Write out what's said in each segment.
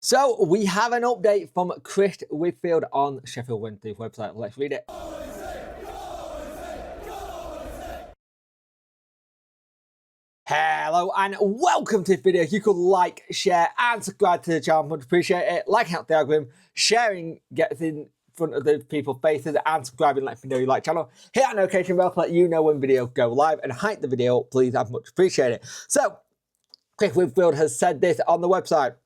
So we have an update from Chris Whitfield on Sheffield Wednesday's website. Let's read it. Hello and welcome to this video. You could like, share and subscribe to the channel. Much appreciate it. Liking out the algorithm, sharing gets in front of the people's faces, and subscribing lets me know you like the channel. Hit that notification bell to let you know when videos go live, and hype the video, please. I'd much appreciate it. So Chris Whitfield has said this on the website.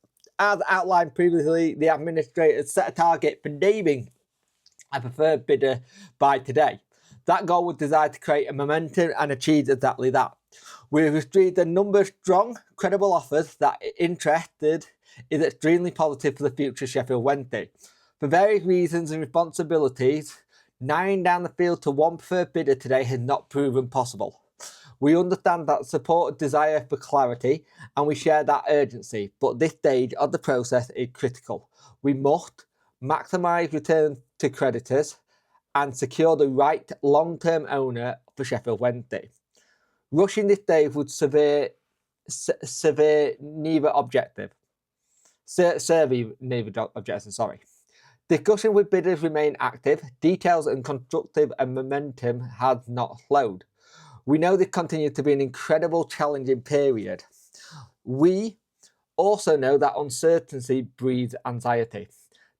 As outlined previously, the administrators set a target for naming a preferred bidder by today. That goal was designed to create a momentum and achieved exactly that. We've received a number of strong, credible offers that interested is extremely positive for the future of Sheffield Wednesday. For various reasons and responsibilities, narrowing down the field to one preferred bidder today has not proven possible. We understand that support desire for clarity and we share that urgency, but this stage of the process is critical. We must maximise return to creditors and secure the right long-term owner for Sheffield Wednesday. Rushing this stage would serve neither objective. Discussion with bidders remain active. Details and constructive and momentum has not slowed. We know this continues to be an incredible challenging period. We also know that uncertainty breeds anxiety.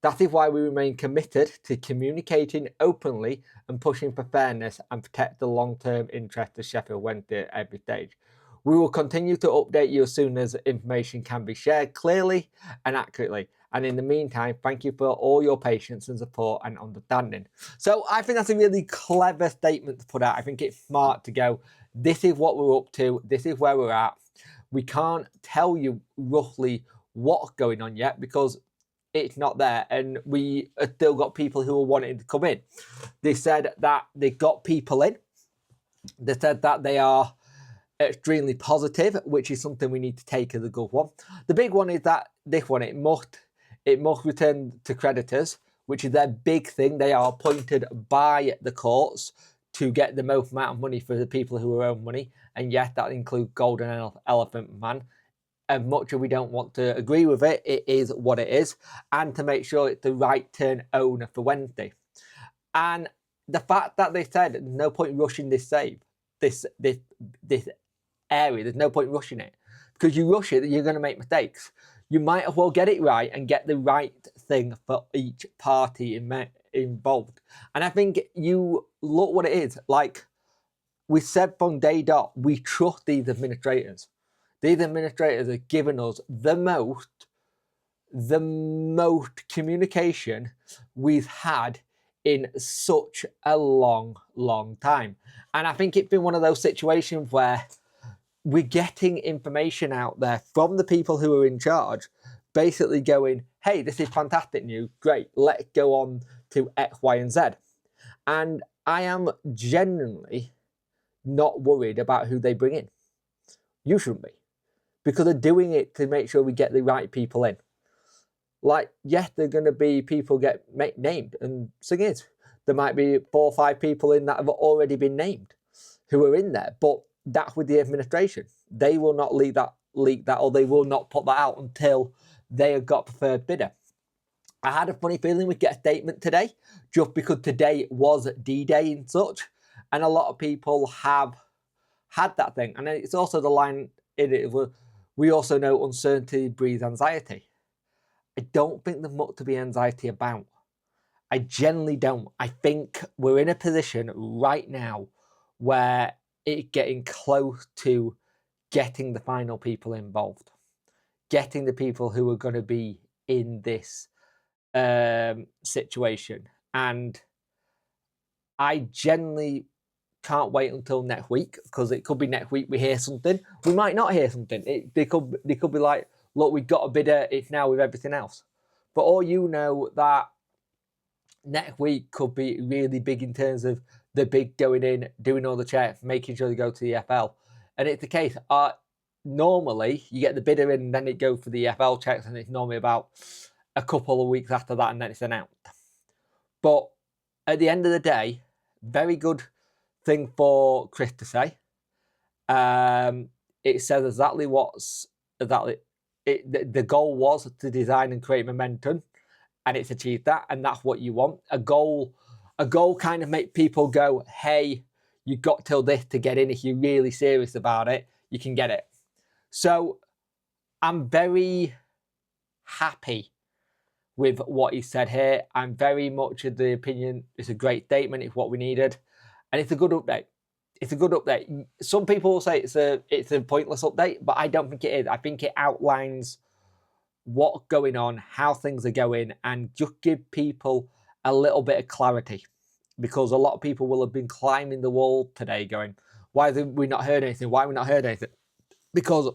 That is why we remain committed to communicating openly and pushing for fairness and protect the long-term interest of Sheffield Wednesday at every stage. We will continue to update you as soon as information can be shared clearly and accurately. And in the meantime, thank you for all your patience and support and understanding. So I think that's a really clever statement to put out. I think it's smart to go, this is what we're up to. This is where we're at. We can't tell you roughly what's going on yet because it's not there. And we have still got people who are wanting to come in. They said that they got people in. They said that they are extremely positive, which is something we need to take as a good one. The big one is that this one, it must return to creditors, which is their big thing. They are appointed by the courts to get the most amount of money for the people who own money. And yes, that includes Golden Elephant Man. As much as we don't want to agree with it, it is what it is. And to make sure it's the right turn owner for Wednesday. And the fact that they said there's no point rushing this area, there's no point rushing it. Because you rush it, you're going to make mistakes. You might as well get it right and get the right thing for each party involved. And I think you look what it is. Like we said from day dot, we trust these administrators. These administrators are giving us the most communication we've had in such a long time. And I think it's been one of those situations where we're getting information out there from the people who are in charge, basically going, hey, this is fantastic news, great, let's go on to X, Y, and Z. And I am genuinely not worried about who they bring in. You shouldn't be. Because they're doing it to make sure we get the right people in. Like, yes, there are going to be people get named, and thing is, there might be 4 or 5 people in that have already been named who are in there, but that's with the administration. They will not leak that, or they will not put that out until they have got preferred bidder. I had a funny feeling we'd get a statement today, just because today was D-Day and such, and a lot of people have had that thing. And it's also the line in it where we also know uncertainty breeds anxiety. I don't think there's much to be anxiety about. I generally don't. I think we're in a position right now where it's getting close to getting the final people involved, getting the people who are going to be in this situation. And I generally can't wait until next week, because it could be next week we hear something. We might not hear something. They could be like, look, we've got a bidder, it's now with everything else. But all you know that next week could be really big in terms of the big going in, doing all the checks, making sure they go to the FL. And it's the case, normally you get the bidder in and then it goes for the FL checks, and it's normally about a couple of weeks after that and then it's announced. But at the end of the day, very good thing for Chris to say. It says exactly the goal was to design and create momentum, and it's achieved that, and that's what you want. A goal kind of make people go, hey, you got till this to get in. If you're really serious about it, you can get it. So I'm very happy with what he said here. I'm very much of the opinion it's a great statement, it's what we needed, and it's a good update. It's a good update. Some people will say it's a pointless update, but I don't think it is. I think it outlines what's going on, how things are going, and just give people a little bit of clarity, because a lot of people will have been climbing the wall today going, why have we not heard anything? Why have we not heard anything? Because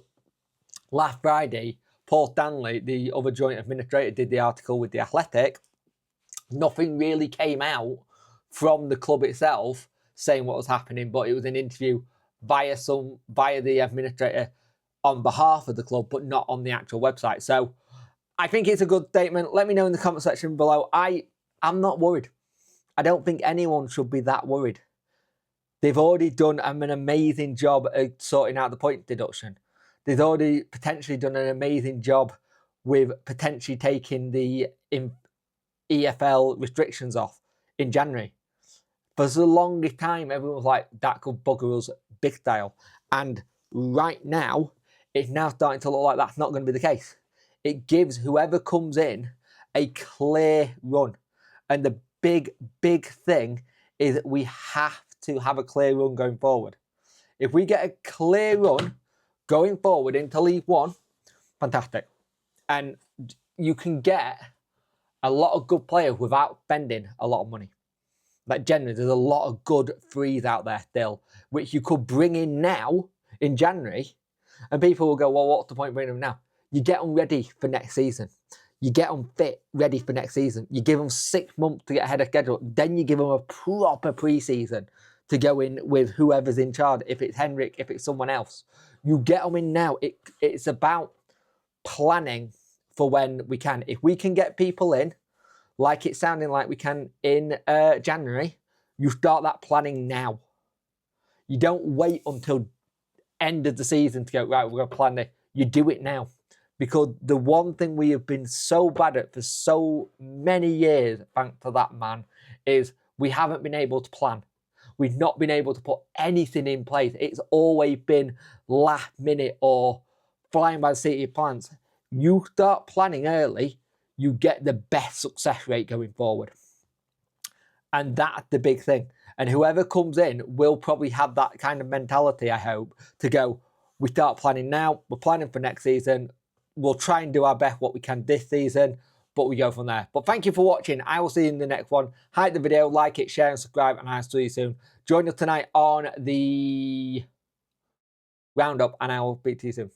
last Friday, Paul Stanley, the other joint administrator, did the article with The Athletic. Nothing really came out from the club itself saying what was happening, but it was an interview via the administrator on behalf of the club, but not on the actual website. So I think it's a good statement. Let me know in the comment section below. I'm not worried. I don't think anyone should be that worried. They've already done an amazing job of sorting out the point deduction. They've already potentially done an amazing job with potentially taking the EFL restrictions off in January. For the longest time, everyone was like, that could bugger us big style. And right now, it's now starting to look like that's not going to be the case. It gives whoever comes in a clear run. And the big thing is that we have to have a clear run going forward. If we get a clear run going forward into League One, fantastic. And you can get a lot of good players without spending a lot of money. Like generally, there's a lot of good frees out there still, which you could bring in now in January, and people will go, well, what's the point bringing them now? You get them ready for next season. You get them fit, ready for next season. You give them 6 months to get ahead of schedule. Then you give them a proper pre-season to go in with whoever's in charge. If it's Henrik, if it's someone else. You get them in now. It's about planning for when we can. If we can get people in, like it's sounding like we can in January, you start that planning now. You don't wait until end of the season to go, right, we're going to plan this. You do it now. Because the one thing we have been so bad at for so many years, thanks to that man, is we haven't been able to plan. We've not been able to put anything in place. It's always been last minute or flying by the seat of your pants. You start planning early, you get the best success rate going forward. And that's the big thing. And whoever comes in will probably have that kind of mentality, I hope, to go, we start planning now, we're planning for next season, we'll try and do our best what we can this season, but we go from there. But thank you for watching. I will see you in the next one. Like the video, like it, share and subscribe, and I'll see you soon. Join us tonight on the Roundup, and I will speak to you soon.